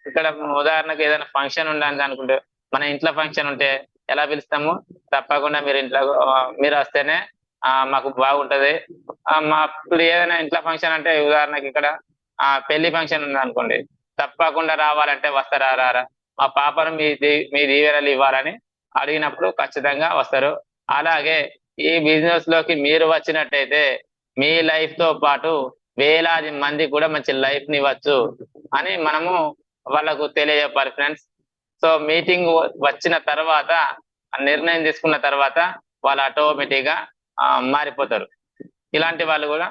ఇక్కడ ఉదాహరణకు ఏదైనా ఫంక్షన్ ఉండాలని అనుకుంటే మన ఇంట్లో ఫంక్షన్ ఉంటే ఎలా పిలుస్తాము? తప్పకుండా మీరు ఇంట్లో మీరు వస్తేనే మాకు బాగుంటది. మా ఇప్పుడు ఏదైనా ఇంట్లో ఫంక్షన్ అంటే ఉదాహరణకి ఇక్కడ పెళ్లి ఫంక్షన్ ఉంది అనుకోండి, తప్పకుండా రావాలంటే వస్తారా రారా, మా పాపను మీ దీవెనలు ఇవ్వాలని అడిగినప్పుడు ఖచ్చితంగా వస్తారు. అలాగే ఈ బిజినెస్ లోకి మీరు వచ్చినట్టయితే మీ లైఫ్ తో పాటు వేలాది మంది కూడా మంచి లైఫ్ ని ఇవ్వచ్చు అని మనము వాళ్ళకు తెలియజెప్పాలి ఫ్రెండ్స్. సో మీటింగ్ వచ్చిన తర్వాత నిర్ణయం తీసుకున్న తర్వాత వాళ్ళు ఆటోమేటిక్ గా మారిపోతారు. ఇలాంటి వాళ్ళు కూడా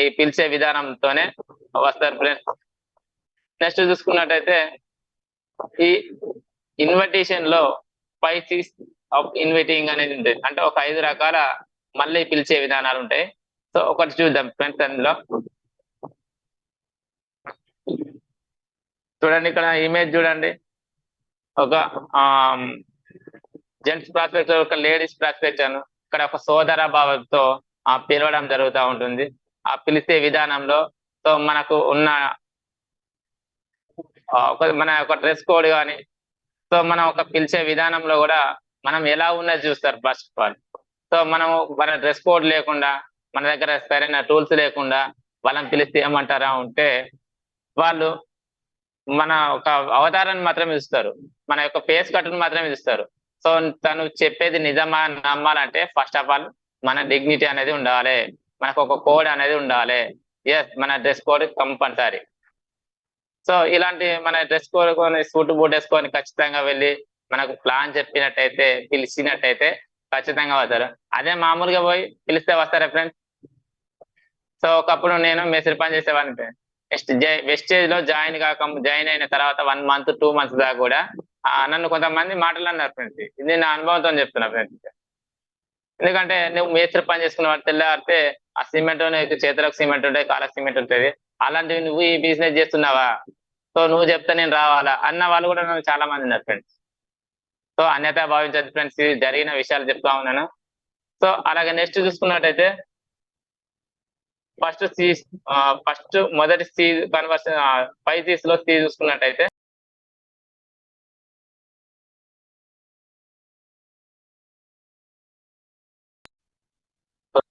ఈ పిలిచే విధానంతోనే వస్తారు ఫ్రెండ్స్. నెక్స్ట్ చూసుకున్నట్టయితే ఈ ఇన్విటేషన్ లో 5 C's ఆఫ్ ఇన్విటింగ్ అనేది ఉంటుంది. అంటే ఒక 5 రకాల మళ్ళీ పిలిచే విధానాలు ఉంటాయి. సో ఒకటి చూద్దాం ఫ్రెండ్స్. అందులో చూడండి, ఇక్కడ ఇమేజ్ చూడండి. ఒక జెంట్స్ ప్రాస్పెక్ట్, ఒక లేడీస్ ప్రాస్పెక్ట్ అను ఇక్కడ ఒక సోదర భావంతో పిలవడం జరుగుతూ ఉంటుంది. ఆ పిలిచే విధానంలో సో మనకు ఉన్న మన ఒక డ్రెస్ కోడ్ కానీ, సో మనం ఒక పిలిచే విధానంలో కూడా మనం ఎలా ఉన్నది చూస్తారు ఫస్ట్ ఆఫ్ ఆల్. సో మనము మన డ్రెస్ కోడ్ లేకుండా, మన దగ్గర సరైన టూల్స్ లేకుండా వాళ్ళని పిలిస్తే ఏమంటారా ఉంటే వాళ్ళు మన ఒక అవతారాన్ని మాత్రమే చూస్తారు, మన యొక్క ఫేస్ కట్ను మాత్రమే చూస్తారు. సో తను చెప్పేది నిజమా నమ్మాలంటే ఫస్ట్ ఆఫ్ ఆల్ మన డిగ్నిటీ అనేది ఉండాలి, మనకు ఒక కోడ్ అనేది ఉండాలి. ఎస్, మన డ్రెస్ కోడ్ కంపల్సరీ. సో ఇలాంటి మన డ్రెస్ కోడ్ కొని సూట్ బూట్ వేసుకొని ఖచ్చితంగా వెళ్ళి మనకు ప్లాన్ చెప్పినట్టయితే పిలిచినట్టయితే ఖచ్చితంగా వస్తారు. అదే మామూలుగా పోయి పిలిస్తే వస్తారా ఫ్రెండ్స్? సో ఒకప్పుడు నేను మేస్త్రి పని చేసేవాడిని ఫ్రెండ్స్. వెస్టేజ్ లో జాయిన్ అయిన తర్వాత 1 month 2 months దాకా కూడా నన్ను కొంతమంది మాటలు అన్నారు ఫ్రెండ్స్. ఇది నా అనుభవంతో చెప్తున్నా ఫ్రెండ్స్. ఎందుకంటే నువ్వు మేస్త్రి పని చేసుకున్న వాడు తెల్లారితే ఆ సిమెంట్ చేతులకు సిమెంట్ ఉంటాయి, కాళ్ళకి సిమెంట్ ఉంటుంది, అలాంటివి నువ్వు ఈ బిజినెస్ చేస్తున్నావా, సో నువ్వు చెప్తే నేను రావాలా అన్న వాళ్ళు కూడా నన్ను చాలా మంది ఉన్నారు ఫ్రెండ్స్. సో అన్యత భావించదు ఫ్రెండ్స్, ఇది జరిగిన విషయాలు చెప్తా ఉన్నాను. సో అలాగే నెక్స్ట్ చూసుకున్నట్టయితే ఫస్ట్ మొదటి సి కన్వర్షన్ 5 C's లో సి చూసుకున్నట్టయితే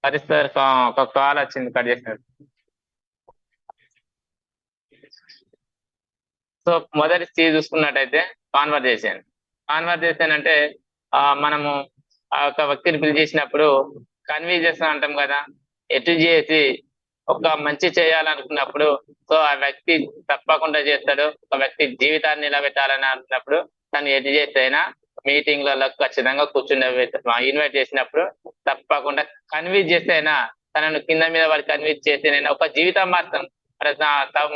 సరే సార్, ఒక కాల్ వచ్చింది, కట్ చేసినారు. సో మొదటి సి చూసుకున్నట్టయితే కాన్వర్జేషన్ అంటే మనము ఒక వ్యక్తిని పిలిచేసినప్పుడు కన్వీన్స్ చేస్తాం అంటాం కదా, ఎటు చేసి ఒక మంచి చేయాలనుకున్నప్పుడు సో ఆ వ్యక్తి తప్పకుండా చేస్తాడు. ఒక వ్యక్తి జీవితాన్ని నిలబెట్టాలని అనుకున్నప్పుడు తను ఎటు చేస్తే అయినా మీటింగ్లలో ఖచ్చితంగా ఇన్వైట్ చేసినప్పుడు తప్పకుండా కన్విన్స్ చేస్తే అయినా తనను కింద మీద వాడు కన్విన్స్ చేస్తే నేను ఒక జీవితం మారుతాం.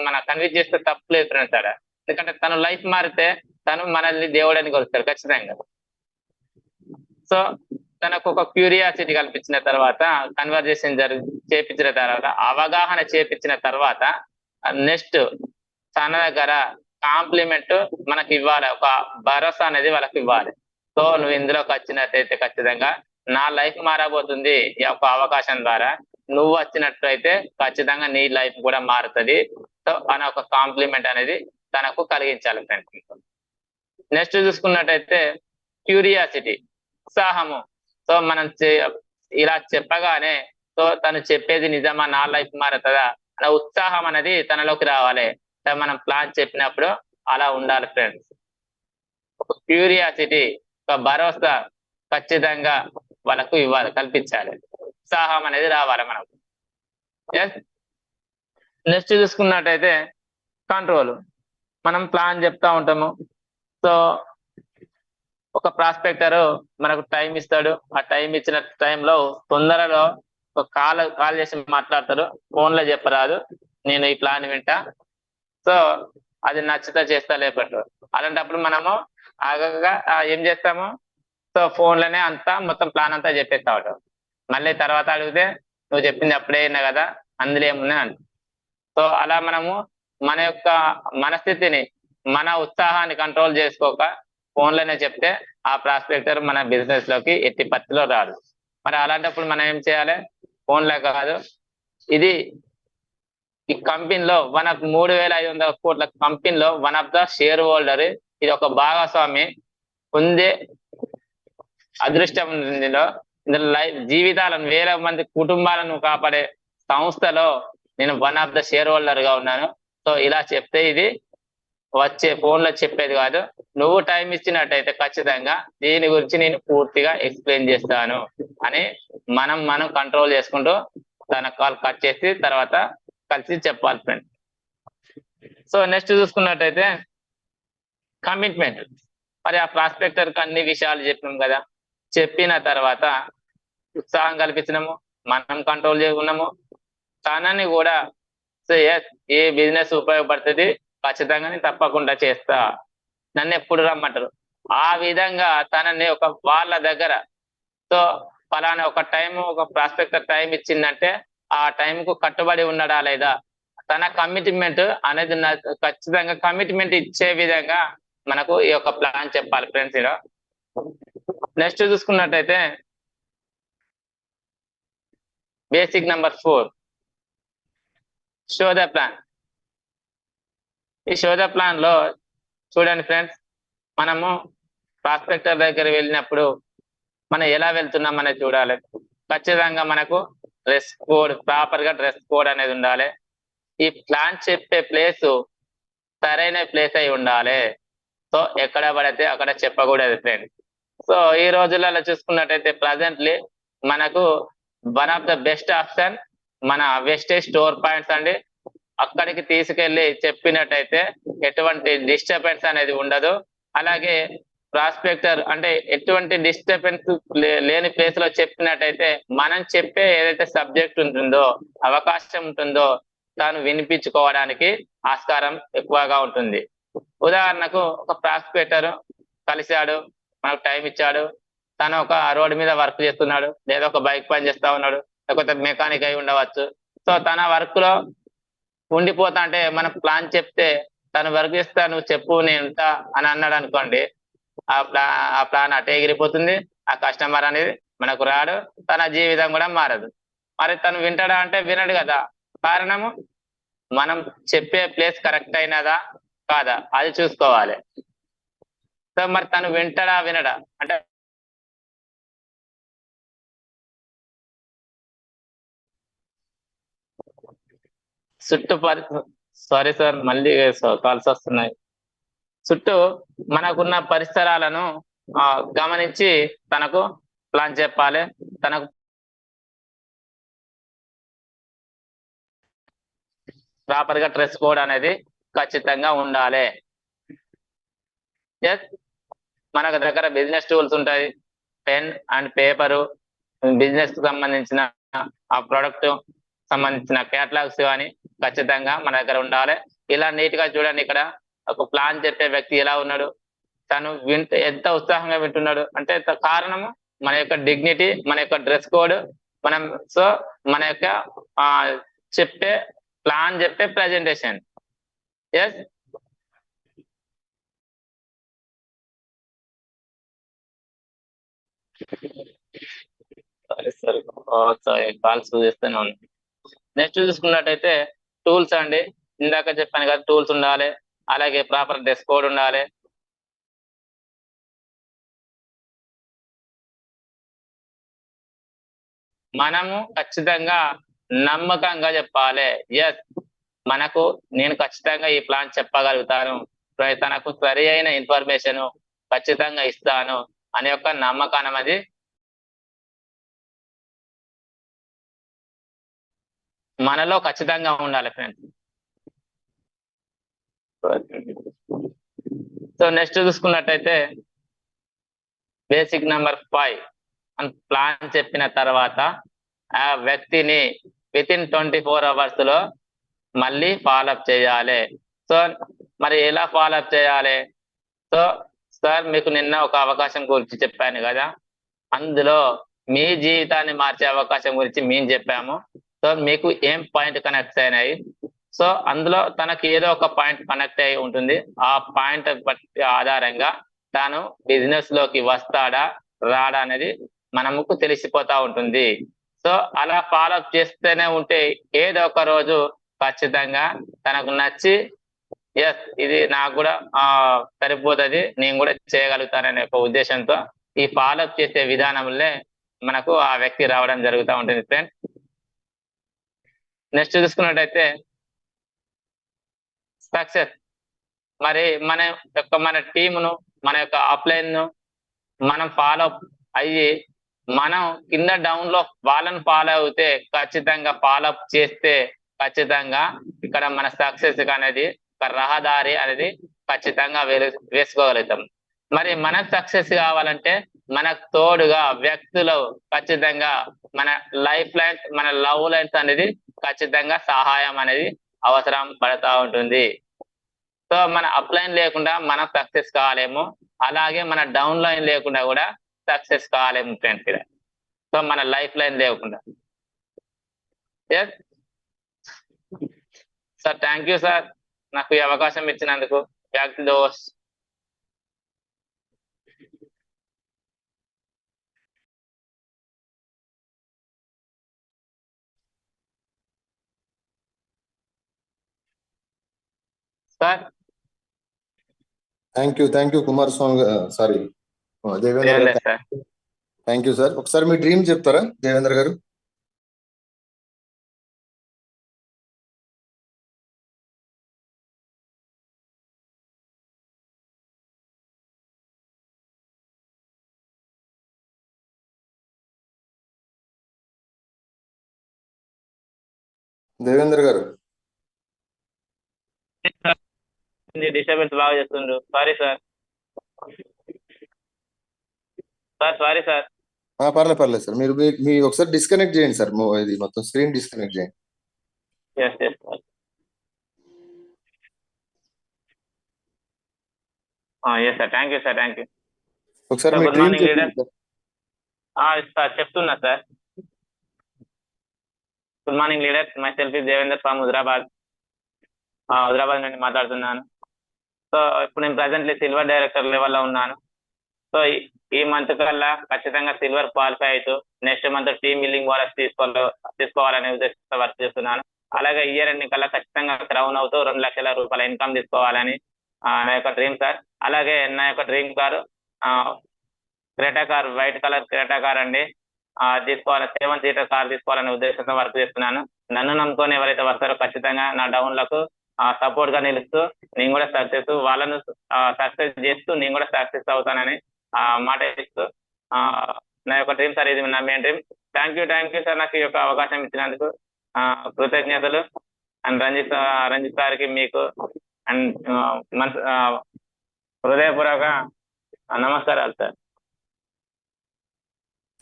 మన కన్విన్స్ చేస్తే తప్పులేదు ఫ్రెండ్స్ అక్కడ. ఎందుకంటే తను లైఫ్ మారితే తను మనల్ని దేవుడని కొలుస్తాడు ఖచ్చితంగా. సో తనకు ఒక క్యూరియాసిటీ కల్పించిన తర్వాత కన్వర్జేషన్ చేపించిన తర్వాత అవగాహన చేపించిన తర్వాత నెక్స్ట్ తన దగ్గర కాంప్లిమెంట్ మనకి ఇవ్వాలి, ఒక భరోసా అనేది వాళ్ళకి ఇవ్వాలి. సో నువ్వు ఇందులోకి వచ్చినట్టయితే ఖచ్చితంగా నా లైఫ్ మారబోతుంది ఈ యొక్క అవకాశం ద్వారా, నువ్వు వచ్చినట్లయితే ఖచ్చితంగా నీ లైఫ్ కూడా మారుతుంది. సో అనే ఒక కాంప్లిమెంట్ అనేది తనకు కలిగించాలి ఫ్రెండ్స్. నెక్స్ట్ చూసుకున్నట్టయితే క్యూరియాసిటీ, ఉత్సాహము. సో మనం ఇలా చెప్పగానే సో తను చెప్పేది నిజమా, నా లైఫ్ మారుతుందా అనే ఉత్సాహం అనేది తనలోకి రావాలి. మనం ప్లాన్ చెప్పినప్పుడు అలా ఉండాలి ఫ్రెండ్స్. ఒక క్యూరియాసిటీ, ఒక భరోసా ఖచ్చితంగా వాళ్ళకు ఇవ్వాలి, కల్పించాలి. ఉత్సాహం అనేది రావాలి మనకు. నెక్స్ట్ చూసుకున్నట్టయితే కంట్రోల్. మనం ప్లాన్ చెప్తా ఉంటాము. సో ఒక ప్రాస్పెక్టర్ మనకు టైం ఇస్తాడు, ఆ టైం ఇచ్చిన టైంలో తొందరలో ఒక కాల్ చేసి మాట్లాడతాడు, ఫోన్లో చెప్పరాదు, నేను ఈ ప్లాన్ వింటా, సో అది నచ్చితే చేస్తా లేపట్టు. అలాంటప్పుడు మనము ఆగగా ఏం చేస్తాము, సో ఫోన్లోనే అంతా మొత్తం ప్లాన్ అంతా చెప్పేస్తా ఉంటాం. మళ్ళీ తర్వాత అడిగితే నువ్వు చెప్పింది అప్పుడే అయినా కదా, అందులో ఏమున్నాయి అంట. సో అలా మనము మన యొక్క మనస్థితిని, మన ఉత్సాహాన్ని కంట్రోల్ చేసుకోక ఫోన్లోనే చెప్తే ఆ ప్రాస్పెక్టర్ మన బిజినెస్ లోకి ఎట్టి పత్తిలో రాదు. మరి అలాంటప్పుడు మనం ఏం చేయాలి? ఫోన్లో కాదు, ఇది ఈ కంపెనీలో 3,500 కోట్ల కంపెనీలో one of the share holder, ఇది ఒక భాగస్వామి పొందే అదృష్టం ఇందులో. జీవితాలను, వేల మంది కుటుంబాలను కాపాడే సంస్థలో నేను one of the share holder గా ఉన్నాను. సో ఇలా చెప్తే ఇది వచ్చే ఫోన్లో చెప్పేది కాదు. నువ్వు టైం ఇచ్చినట్టయితే ఖచ్చితంగా దీని గురించి నేను పూర్తిగా ఎక్స్ప్లెయిన్ చేస్తాను అని మనం కంట్రోల్ చేసుకుంటూ తన కాల్ కట్ చేసి తర్వాత కలిసి చెప్పాలి ఫ్రెండ్. సో నెక్స్ట్ చూసుకున్నట్టయితే కమిట్మెంట్. మరి ఆ ప్రాస్పెక్టర్ కి అన్ని విషయాలు చెప్పినాం కదా, చెప్పిన తర్వాత ఉత్సాహం కల్పించినాము, మనం కంట్రోల్ చేసుకున్నాము, తనని కూడా ఏ బిజినెస్ ఉపయోగపడుతుంది, ఖచ్చితంగా తప్పకుండా చేస్తా, నన్ను ఎప్పుడు రమ్మంటారు, ఆ విధంగా తనని వాళ్ళ దగ్గర, సో ఫలానా ఒక ప్రాస్పెక్టర్ టైం ఇచ్చిందంటే ఆ టైంకు కట్టుబడి ఉన్నాడా లేదా, తన కమిట్మెంట్ అనేది ఖచ్చితంగా కమిట్మెంట్ ఇచ్చే విధంగా మనకు ఈ యొక్క ప్లాన్ చెప్పాలి ఫ్రెండ్స్. ఇలా నెక్స్ట్ చూసుకున్నట్టయితే basic number 4, show the plan. ఈ షో ద ప్లాన్ లో చూడండి ఫ్రెండ్స్, మనము ప్రాస్పెక్టర్ దగ్గర వెళ్ళినప్పుడు మనం ఎలా వెళ్తున్నాం అనేది చూడాలి. ఖచ్చితంగా మనకు డ్రెస్ కోడ్, ప్రాపర్ గా డ్రెస్ కోడ్ అనేది ఉండాలి. ఈ ప్లాన్ చెప్పే ప్లేస్ సరైన ప్లేస్ అయి ఉండాలి. సో ఎక్కడ పడితే అక్కడ చెప్పకూడదు ఫ్రెండ్. సో ఈ రోజులలో చూసుకున్నట్టయితే ప్రజెంట్లీ మనకు one of the best option మన వెస్టేజ్ స్టోర్ పాయింట్స్ అండి. అక్కడికి తీసుకెళ్లి చెప్పినట్టయితే ఎటువంటి డిస్టర్బెన్స్ అనేది ఉండదు. అలాగే ప్రాస్పెక్టర్ అంటే ఎటువంటి డిస్టర్బెన్స్ లేని ప్లేస్ లో చెప్పినట్టయితే మనం చెప్పే ఏదైతే సబ్జెక్ట్ ఉంటుందో, అవకాశం ఉంటుందో తాను వినిపించుకోవడానికి ఆస్కారం ఎక్కువగా ఉంటుంది. ఉదాహరణకు ఒక ప్రాస్పెక్టర్ కలిశాడు, మనకు టైం ఇచ్చాడు, తను ఒక రోడ్డు మీద వర్క్ చేస్తున్నాడు, లేదా ఒక బైక్ పని చేస్తా ఉన్నాడు, లేకపోతే మెకానిక్ అయి ఉండవచ్చు. సో తన వర్క్ లో ఉండిపోతా అంటే మన ప్లాన్ చెప్తే తను వర్క్ చేస్తా, నువ్వు చెప్పు నేను ఉంటా అని అన్నాడు అనుకోండి, ఆ ప్లాన్ అటే ఎగిరిపోతుంది, ఆ కస్టమర్ అనేది మనకు రాడు, తన జీవితం కూడా మారదు. మరి తను వింటాడా అంటే వినడు కదా. కారణము మనం చెప్పే ప్లేస్ కరెక్ట్ అయినదా కాదా అది చూసుకోవాలి. సో మరి తను వింటాడా వినడా అంటే సారీ సార్, మళ్ళీ కాల్స్ వస్తున్నాయి. చుట్టూ మనకున్న పరిసరాలను గమనించి తనకు ప్లాన్ చెప్పాలి. తనకు ప్రాపర్ గా డ్రెస్ కోడ్ అనేది ఖచ్చితంగా ఉండాలి. మనకు దగ్గర బిజినెస్ టూల్స్ ఉంటాయి, పెన్ అండ్ పేపరు, బిజినెస్ కు సంబంధించిన ఆ ప్రొడక్ట్ సంబంధించిన కేటలాగ్స్ కానీ ఖచ్చితంగా మన దగ్గర ఉండాలి. ఇలా నీట్ గా చూడండి, ఇక్కడ ఒక ప్లాన్ చెప్పే వ్యక్తి ఎలా ఉన్నాడు, తను ఎంత ఉత్సాహంగా వింటున్నాడు అంటే కారణము మన యొక్క డిగ్నిటీ, మన యొక్క డ్రెస్ కోడ్, మనం సో మన యొక్క చెప్పే ప్లాన్ చెప్పే ప్రెజెంటేషన్. ఎస్ సారీ కాల్స్ చేస్తూనే ఉన్నాను. నెక్స్ట్ చూసుకున్నట్టయితే టూల్స్ అండి. ఇందాక చెప్పాను కదా, టూల్స్ ఉండాలి, అలాగే ప్రాపర్ డ్రెస్ కోడ్ ఉండాలి. మనము ఖచ్చితంగా నమ్మకంగా చెప్పాలి. ఎస్ నేను ఖచ్చితంగా ఈ ప్లాన్ చెప్పగలుగుతాను, తనకు సరి అయిన ఇన్ఫర్మేషన్ ఖచ్చితంగా ఇస్తాను అనే యొక్క నమ్మకం అనేది మనలో ఖచ్చితంగా ఉండాలి ఫ్రెండ్స్. సో నెక్స్ట్ చూసుకున్నట్టయితే బేసిక్ నెంబర్ 5, ప్లాన్ చెప్పిన తర్వాత ఆ వ్యక్తిని వితిన్ 24 hours లో మళ్ళీ ఫాలోఅప్ చేయాలి. సో మరి ఎలా ఫాలోఅప్ చేయాలి? సో సార్ మీకు నిన్న ఒక అవకాశం గురించి చెప్పాను కదా, అందులో మీ జీవితాన్ని మార్చే అవకాశం గురించి మేము చెప్పాము. సో సో మీకు ఏం పాయింట్ కనెక్ట్ అయినాయి, సో అందులో తనకి ఏదో ఒక పాయింట్ కనెక్ట్ అయి ఉంటుంది. ఆ పాయింట్ బట్టి ఆధారంగా తాను బిజినెస్ లోకి వస్తాడా రాడా అనేది మనకు తెలిసిపోతా ఉంటుంది. సో అలా ఫాలోఅప్ చేస్తూనే ఉంటే ఏదో ఒక రోజు ఖచ్చితంగా తనకు నచ్చి ఎస్ ఇది నాకు కూడా సరిపోతుంది, నేను కూడా చేయగలుగుతాననే ఒక ఉద్దేశంతో ఈ ఫాలోఅప్ చేసే విధానంలో మనకు ఆ వ్యక్తి రావడం జరుగుతూ ఉంటుంది ఫ్రెండ్. నెక్స్ట్ చూసుకున్నట్టయితే సక్సెస్. మరి మన టీమును, మన యొక్క అప్లైన్ ను మనం ఫాలో అయ్యి మనం కింద డౌన్ లో వాళ్ళని ఫాలో అవుతే ఖచ్చితంగా ఫాలో అప్ చేస్తే ఖచ్చితంగా ఇక్కడ మన సక్సెస్ అనేది ఒక రహదారి అనేది ఖచ్చితంగా వేసుకోగలుగుతాం. మరి మనకు సక్సెస్ కావాలంటే మనకు తోడుగా వ్యక్తులు ఖచ్చితంగా మన లైఫ్ లైన్స్, మన లవ్ లైన్స్ అనేది ఖచ్చితంగా సహాయం అనేది అవసరం పడతా ఉంటుంది. సో మన అప్లైన్ లేకుండా మనం సక్సెస్ కాలేము, అలాగే మన డౌన్ లైన్ లేకుండా కూడా సక్సెస్ కాలేము ఫ్రెండ్స్. సో మన లైఫ్ లైన్ లేకుండా. Yes sir, thank you sir నాకు ఈ అవకాశం ఇచ్చినందుకు. Back to the host. Sir thank you Kumaraswamy sorry Devendra garu. Thank you sir. ఒకసారి మీ డ్రీమ్ చెప్తారా దేవేంద్ర గారు? దేవేంద్ర గారు డిస్టర్బెన్స్ బాగా చేస్తుండ్రు. Sorry sir. Sorry sir. పర్లేదు సార్. మీరు మీ ఒకసారి డిస్కనెక్ట్ చేయండి సార్. ఇది మొత్తం స్క్రీన్ డిస్కనెక్ట్ చేయండి. Sir, thank you sir, thank you. ఒకసారి గుడ్ మార్నింగ్ లీడర్. సార్ చెప్తున్నా sir. Good morning leader, my self is Devender from Hyderabad నుండి మాట్లాడుతున్నాను. సో ఇప్పుడు నేను ప్రజెంట్లీ సిల్వర్ డైరెక్టర్ లెవెల్లో ఉన్నాను. సో ఈ మంత్ కల్లా ఖచ్చితంగా సిల్వర్ క్వాలిఫై అవుతూ next month team building bonus తీసుకోవాలనే ఉద్దేశంతో వర్క్ చేస్తున్నాను. అలాగే ఇయర్ ఎండింగ్ కల్లా ఖచ్చితంగా క్రౌన్ అవుతూ 2 లక్షల రూపాయల ఇన్కమ్ తీసుకోవాలని నా యొక్క డ్రీమ్ సార్. అలాగే నా యొక్క dream car Creta car, white colour Creta car అండి. తీసుకోవాలి, 7 సీటర్ కార్ తీసుకోవాలనే ఉద్దేశంతో వర్క్ చేస్తున్నాను. నన్ను నమ్ముకొని ఎవరైతే వస్తారో ఖచ్చితంగా నా డౌన్లకు సపోర్ట్ గా నిలుస్తూ నేను కూడా సక్సెస్, వాళ్ళను సక్సెస్ చేస్తూ నేను కూడా సక్సెస్ అవుతానని మాట ఇస్తూ నా యొక్క డ్రీమ్ సార్, ఇది నా main dream. Thank you sir నాకు ఈ యొక్క అవకాశం ఇచ్చినందుకు కృతజ్ఞతలు. అండ్ రంజిత్ సార్కి మీకు అండ్ హృదయపూర్వక నమస్కారాలు sir.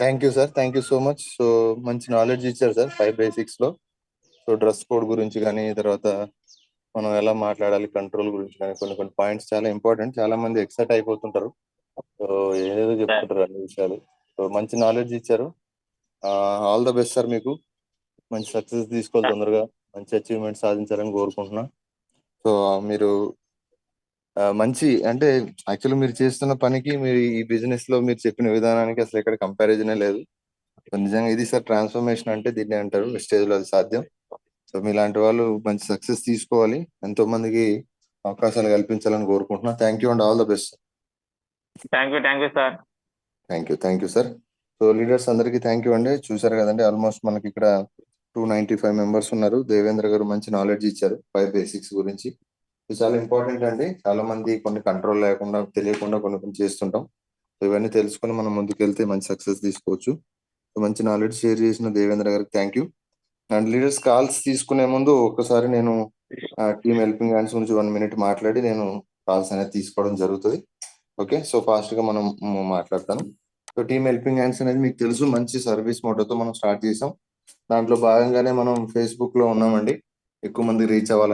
Thank you sir. Thank you so much. So మంచి నాలెడ్జ్ ఇచ్చారు సార్ 5 బేసిక్స్ లో. సో డ్రెస్ కోడ్ గురించి కానీ, తర్వాత మనం ఎలా మాట్లాడాలి, కంట్రోల్ గురించి కానీ కొన్ని పాయింట్స్ చాలా ఇంపార్టెంట్. చాలా మంది ఎక్సైట్ అయిపోతుంటారు, సో ఏదేదో చెప్తుంటారు అన్ని విషయాలు. సో మంచి నాలెడ్జ్ ఇచ్చారు. All the best sir. మీకు మంచి సక్సెస్ తీసుకోవాలి, తొందరగా మంచి అచీవ్మెంట్ సాధించాలని కోరుకుంటున్నా. సో మీరు మంచి అంటే యాక్చువల్లీ మీరు చేస్తున్న పనికి మీరు ఈ బిజినెస్ లో మీరు చెప్పిన విధానానికి అసలు ఎక్కడ కంపారిజనే లేదు. నిజంగా ఇది సార్ ట్రాన్స్ఫర్మేషన్ అంటే దీన్ని అంటారు. స్టేజ్ లో అది సాధ్యం. సో మీలాంటి వాళ్ళు మంచి సక్సెస్ తీసుకోవాలి, ఎంతో మందికి అవకాశాలు కల్పించాలని కోరుకుంటున్నా. Thank you and all the best. Thank you sir. Thank you sir. So leaders అందరికీ థ్యాంక్ యూ అండి. చూసారు కదండి, ఆల్మోస్ట్ మనకి ఇక్కడ 295 మెంబర్స్ ఉన్నారు. దేవేంద్ర గారు మంచి నాలెడ్జ్ ఇచ్చారు 5 బేసిక్స్ గురించి. ఇది చాలా ఇంపార్టెంట్ అండి. చాలా మంది కొన్ని కంట్రోల్ లేకుండా, తెలియకుండా కొన్ని చేస్తుంటాం. సో ఇవన్నీ తెలుసుకొని మనం ముందుకెళ్తే మంచి సక్సెస్ తీసుకోవచ్చు. సో మంచి నాలెడ్జ్ షేర్ చేసిన దేవేంద్ర గారికి thank you. And leaders calls తీసుకునే ముందు ఒక్కసారి నేను టీమ్ హెల్పింగ్ హ్యాండ్స్ గురించి 1 minute మాట్లాడి నేను కాల్స్ అనేది తీసుకోవడం జరుగుతుంది. ఓకే, సో ఫాస్ట్ గా మనం మాట్లాడతాను. సో టీమ్ హెల్పింగ్ హ్యాండ్స్ అనేది మీకు తెలుసు, మంచి సర్వీస్ మోటోతో మనం స్టార్ట్ చేసాం. దాంట్లో భాగంగానే మనం ఫేస్బుక్ లో ఉన్నామండి. ఎక్కువ మంది రీచ్ అవ్వాలని